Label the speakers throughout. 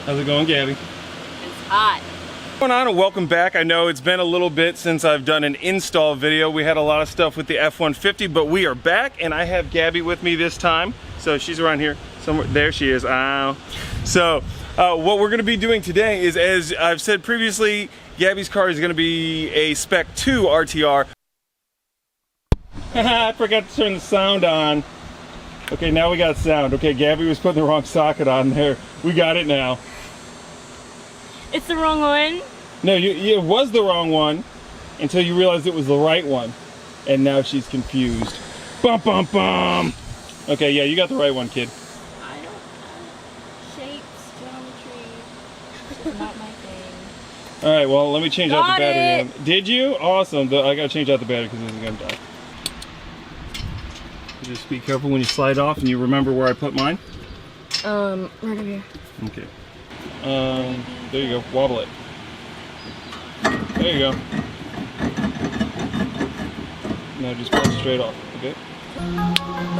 Speaker 1: How's it going, Gabby?
Speaker 2: It's hot.
Speaker 1: What's going on, and welcome back. I know it's been a little bit since I've done an install video. We had a lot of stuff with the F-150, but we are back, and I have Gabby with me this time. So she's around here somewhere. There she is. Ow. So what we're going to be doing today is, as I've said previously, Gabby's car is going to be a Spec 2 RTR. I forgot to turn the sound on. Okay, now we got sound. Okay, Gabby was putting the wrong socket on there. We got it now.
Speaker 2: It's the wrong one?
Speaker 1: No, it was the wrong one until you realized it was the right one. And now she's confused. Bum, bum, bum. Okay, yeah, you got the right one, kid.
Speaker 2: I don't know. Shapes, geometry. It's not my thing.
Speaker 1: All right, well, let me change out the battery.
Speaker 2: Got it.
Speaker 1: Did you? Awesome. I gotta change out the battery because this is gonna die. Just be careful when you slide off, and you remember where I put mine.
Speaker 2: Right over here.
Speaker 1: Okay. There you go. Wobble it. There you go. Now just pull it straight off. Okay.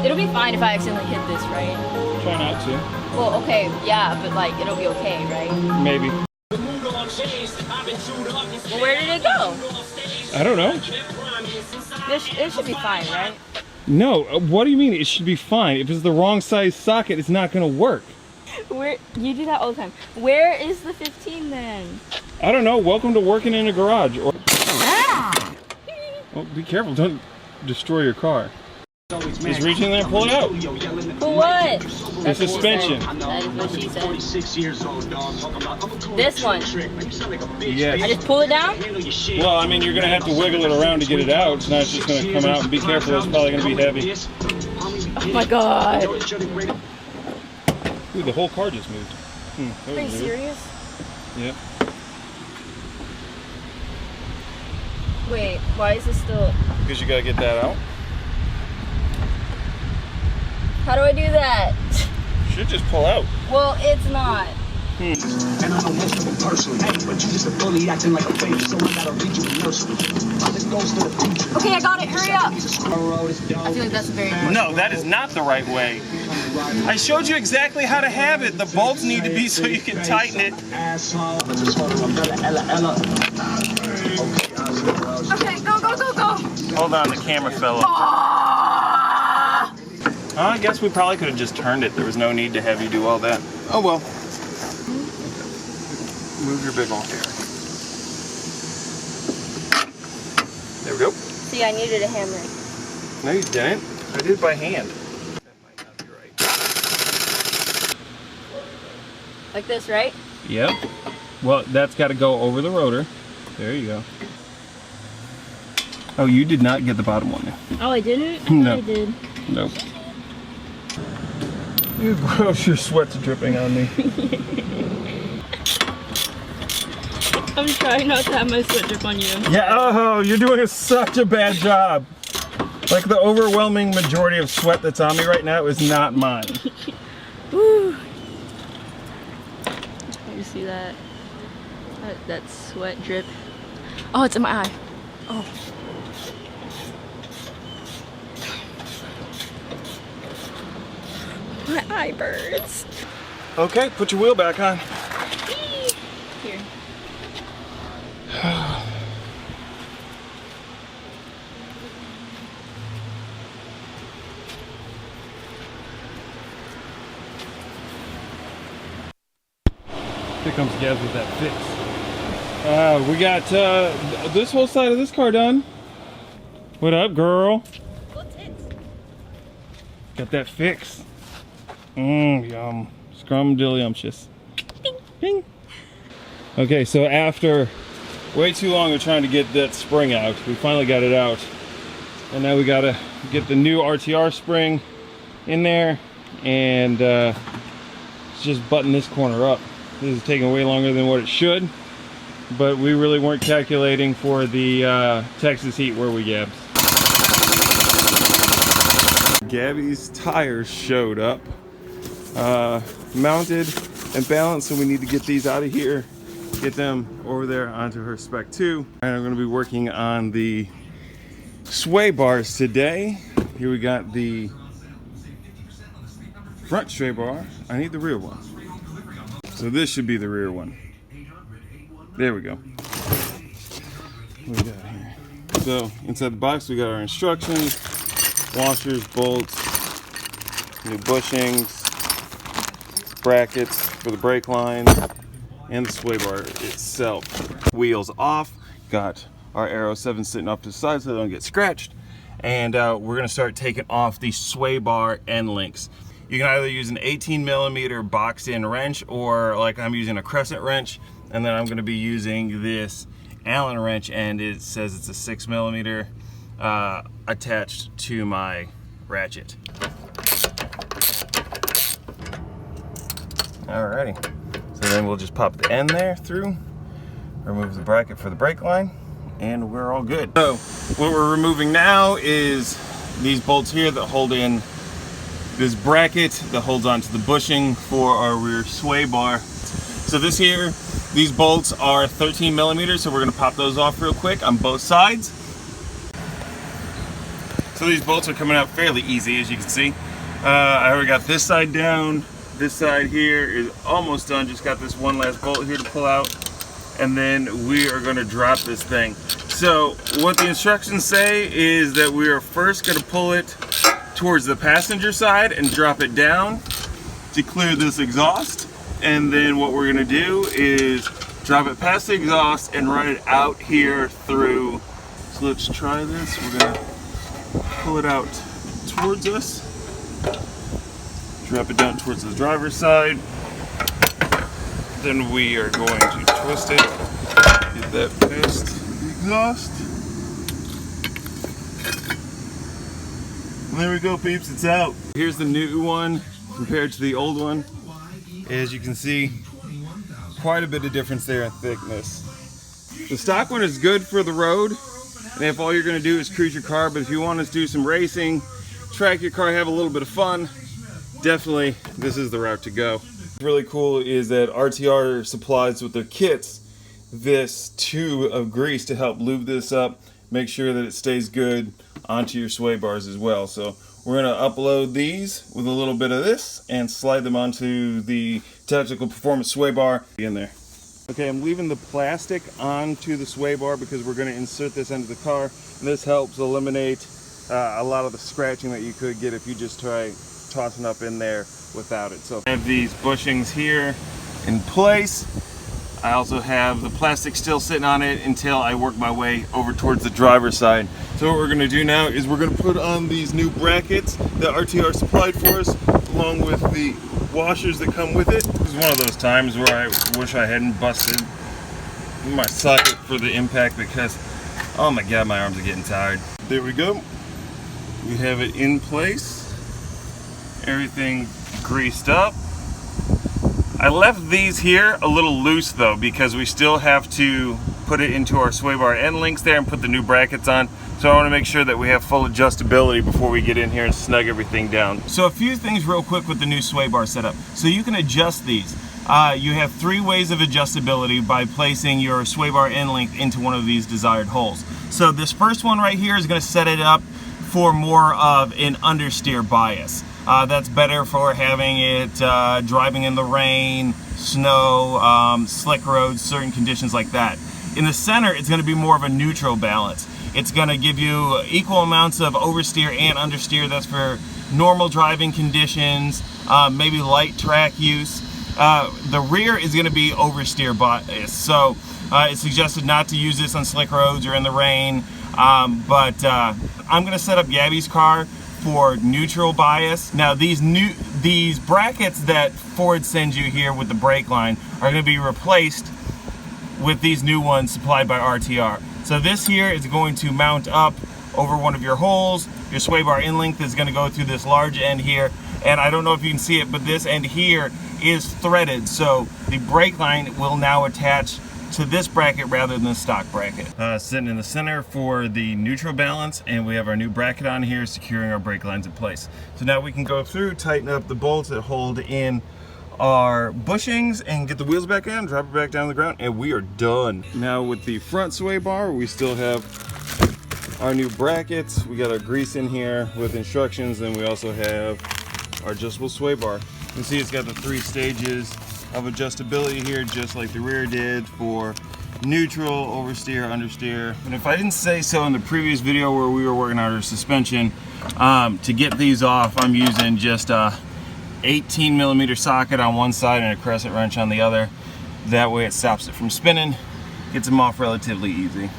Speaker 2: It'll be fine if I accidentally hit this, right?
Speaker 1: Try not to.
Speaker 2: Well, okay, yeah, but like it'll be okay, right?
Speaker 1: Maybe.
Speaker 2: Well, where did it go?
Speaker 1: I don't know.
Speaker 2: It should be fine, right?
Speaker 1: No. What do you mean? It should be fine. If it's the wrong size socket, it's not gonna work.
Speaker 2: Where you do that all the time. Where is the 15 then?
Speaker 1: I don't know. Welcome to working in a garage. Or well, be careful. Don't destroy your car. Just reach in there and pull it out.
Speaker 2: For what?
Speaker 1: The suspension.
Speaker 2: That is what she said. This one.
Speaker 1: Yes.
Speaker 2: I just pull it down?
Speaker 1: Well, I mean, you're going to have to wiggle it around to get it out. It's not just going to come out, and be careful. It's probably going to be heavy.
Speaker 2: Oh my god.
Speaker 1: Ooh, the whole car just moved.
Speaker 2: Are you serious?
Speaker 1: Yep.
Speaker 2: Wait, why is this still...
Speaker 1: Because you got to get that out.
Speaker 2: How do I do that?
Speaker 1: You should just pull out.
Speaker 2: Well, it's not.
Speaker 3: And I know most of them personally, but you just a bully acting like a baby, so I gotta read you a nursery. This goes to the future.
Speaker 2: Okay, I got it. Hurry up. I feel like that's very important.
Speaker 1: No, that is not the right way. I showed you exactly how to have it. The bolts need to be so you can tighten it.
Speaker 2: Okay, go, go, go, go.
Speaker 1: Hold on, the camera fell off. I guess we probably could have just turned it. There was no need to have you do all that. Oh well. Move your big old hair. There we go.
Speaker 2: See, I needed a hammer.
Speaker 1: No, you didn't. I did it by hand. That might not be right.
Speaker 2: Like this, right?
Speaker 1: Yep. Well, that's got to go over the rotor. There you go. Oh, you did not get the bottom one there.
Speaker 2: Oh, I didn't?
Speaker 1: No.
Speaker 2: I did.
Speaker 1: Nope. You gross, your sweat's dripping on me.
Speaker 2: I'm trying not to have my sweat drip on you.
Speaker 1: Yeah, oh, you're doing such a bad job. Like the overwhelming majority of sweat that's on me right now is not mine.
Speaker 2: Woo. You see that? That sweat drip. Oh, it's in my eye. Oh. My eye burns.
Speaker 1: Okay, put your wheel back on.
Speaker 2: Here.
Speaker 1: Here comes Gabs with that fix. We got this whole side of this car done. What up, girl? Got that fix. Yum. Scrumdiddlyumptious. Bing. Bing. Okay, so after way too long of trying to get that spring out, we finally got it out. And now we gotta get the new RTR spring in there and just button this corner up. This is taking way longer than what it should, but we really weren't calculating for the Texas heat, were we, Gabs? Gabby's tires showed up, mounted and balanced, so we need to get these out of here, get them over there onto her Spec 2. And I'm going to be working on the sway bars today. Here we got the front sway bar. I need the rear one. So this should be the rear one. There we go. What we got here? So inside the box we got our instructions, washers, bolts, new bushings, brackets for the brake line, and the sway bar itself. Wheels off. Got our Aero 7 sitting off to the side so they don't get scratched. And we're gonna start taking off the sway bar end links. You can either use an 18mm boxed in wrench, or like I'm using a crescent wrench, and then I'm gonna be using this Allen wrench, and it says it's a 6mm attached to my ratchet. Alrighty, so then we'll just pop the end there through, remove the bracket for the brake line, and we're all good. So what we're removing now is these bolts here that hold in this bracket that holds onto the bushing for our rear sway bar. So this here, these bolts are 13mm, so we're gonna pop those off real quick on both sides. So these bolts are coming out fairly easy, as you can see. I already got this side down. This side here is almost done. Just got this one last bolt here to pull out, and then we are going to drop this thing. So what the instructions say is that we are first going to pull it towards the passenger side and drop it down to clear this exhaust, and then what we're going to do is drop it past the exhaust and run it out here through. So let's try this. We're going to pull it out towards us, drop it down towards the driver's side, then we are going to twist it, get that past the exhaust, and there we go, peeps, it's out. Here's the new one compared to the old one. As you can see, quite a bit of difference there in thickness. The stock one is good for the road, and if all you're going to do is cruise your car, but if you want to do some racing, track your car, have a little bit of fun, definitely this is the route to go. What's really cool is that RTR supplies with their kits this tube of grease to help lube this up, make sure that it stays good onto your sway bars as well. So we're going to upload these with a little bit of this and slide them onto the Tactical Performance sway bar in there. Okay, I'm leaving the plastic onto the sway bar because we're going to insert this into the car, and this helps eliminate a lot of the scratching that you could get if you just try tossing up in there without it. So I have these bushings here in place. I also have the plastic still sitting on it until I work my way over towards the driver's side. So what we're going to do now is we're going to put on these new brackets that RTR supplied for us, along with the washers that come with it. This is one of those times where I wish I hadn't busted my socket for the impact, because oh my god, my arms are getting tired. There we go. We have it in place. Everything greased up. I left these here a little loose though, because we still have to put it into our sway bar end links there and put the new brackets on. So I want to make sure that we have full adjustability before we get in here and snug everything down. So a few things real quick with the new sway bar setup. So you can adjust these. You have 3 ways of adjustability by placing your sway bar end link into one of these desired holes. So this first one right here is going to set it up for more of an understeer bias. That's better for having it driving in the rain, snow, slick roads, certain conditions like that. In the center, it's going to be more of a neutral balance. It's going to give you equal amounts of oversteer and understeer. That's for normal driving conditions, maybe light track use. The rear is going to be oversteer bias, so it's suggested not to use this on slick roads or in the rain. But I'm going to set up Gabby's car for neutral bias. Now these brackets that Ford sends you here with the brake line are going to be replaced with these new ones supplied by RTR. So this here is going to mount up over one of your holes. Your sway bar end length is going to go through this large end here, and I don't know if you can see it, but this end here is threaded, so the brake line will now attach to this bracket rather than the stock bracket. Sitting in the center for the neutral balance, and we have our new bracket on here securing our brake lines in place. So now we can go through, tighten up the bolts that hold in our bushings, and get the wheels back on, drop it back down to the ground, and we are done. Now with the front sway bar, we still have our new brackets. We got our grease in here with instructions, and we also have our adjustable sway bar. You can see it's got the 3 stages of adjustability here, just like the rear did for neutral, oversteer, understeer. And if I didn't say so in the previous video where we were working on our suspension, to get these off, I'm using just a 18mm socket on one side and a crescent wrench on the other. That way it stops it from spinning, gets them off relatively easy.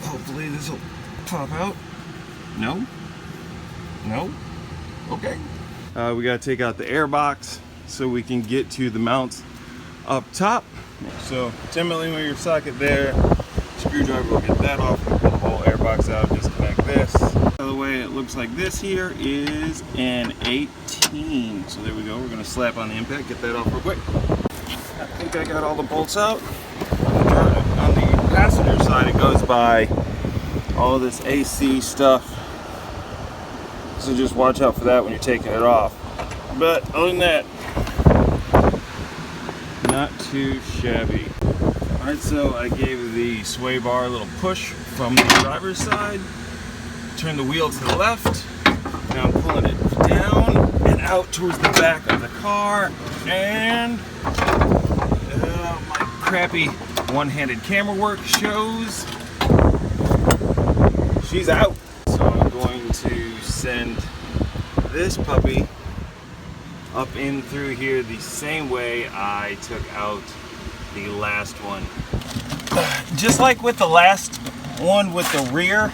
Speaker 1: Hopefully this will pop out. No? No? Okay. We gotta take out the air box so we can get to the mounts up top. So 10mm socket there, screwdriver will get that off, pull the whole air box out, disconnect this. By the way, it looks like this here is an 18. So there we go, we're gonna slap on the impact, get that off real quick. I think I got all the bolts out. On the passenger side, it goes by all this AC stuff. So just watch out for that when you're taking it off. But other than that, not too shabby. Alright, so I gave the sway bar a little push from the driver's side. Turn the wheel to the left. Now I'm pulling it down and out towards the back of the car. And my crappy one-handed camera work shows she's out. So I'm going to send this puppy up in through here the same way I took out the last one. Just like with the last one with the rear,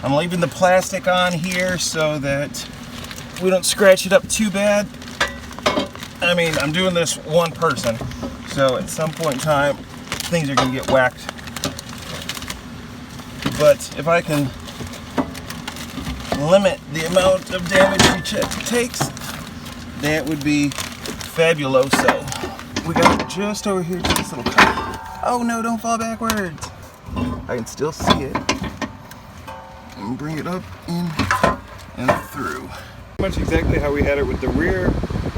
Speaker 1: I'm leaving the plastic on here so that we don't scratch it up too bad. I mean, I'm doing this one person, so at some point in time things are gonna get whacked. But if I can limit the amount of damage each takes, that would be fabuloso. We got just over here to this little cut. Oh no, don't fall backwards. I can still see it. And bring it up in and through. Pretty much exactly how we had it with the rear.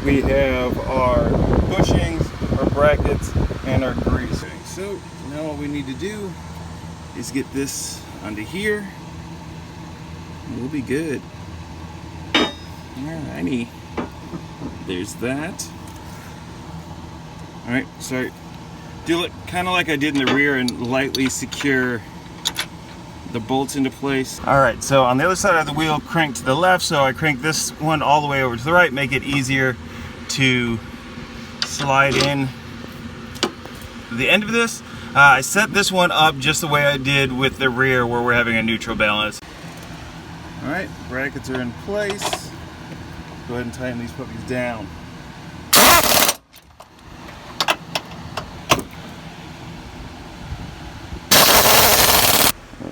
Speaker 1: We have our bushings, our brackets, and our grease. So now what we need to do is get this onto here. And we'll be good. Alrighty. There's that. Alright, so do it kind of like I did in the rear and lightly secure the bolts into place. Alright, so on the other side of the wheel, crank to the left, so I crank this one all the way over to the right, make it easier to slide in the end of this. I set this one up just the way I did with the rear where we're having a neutral balance. Alright, brackets are in place. Go ahead and tighten these puppies down.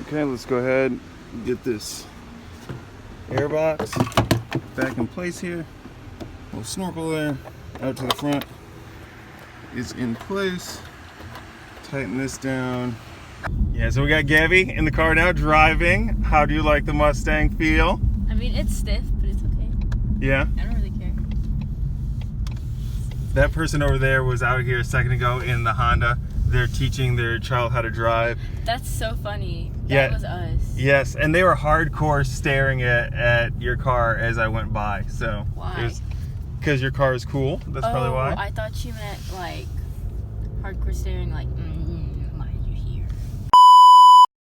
Speaker 1: Okay, let's go ahead and get this air box back in place here. Little snorkel there, out to the front is in place. Tighten this down. Yeah, so we got Gabby in the car now driving. How do you like the Mustang feel?
Speaker 2: I mean, it's stiff, but it's okay.
Speaker 1: Yeah?
Speaker 2: I don't really care.
Speaker 1: That person over there was out here a second ago in the Honda. They're teaching their child how to drive.
Speaker 2: That's so funny. That
Speaker 1: Yeah.
Speaker 2: was us.
Speaker 1: Yes, and they were hardcore staring at your car as I went by. So
Speaker 2: Why?
Speaker 1: Because your car is cool. That's probably why.
Speaker 2: I thought you meant like hardcore staring, like.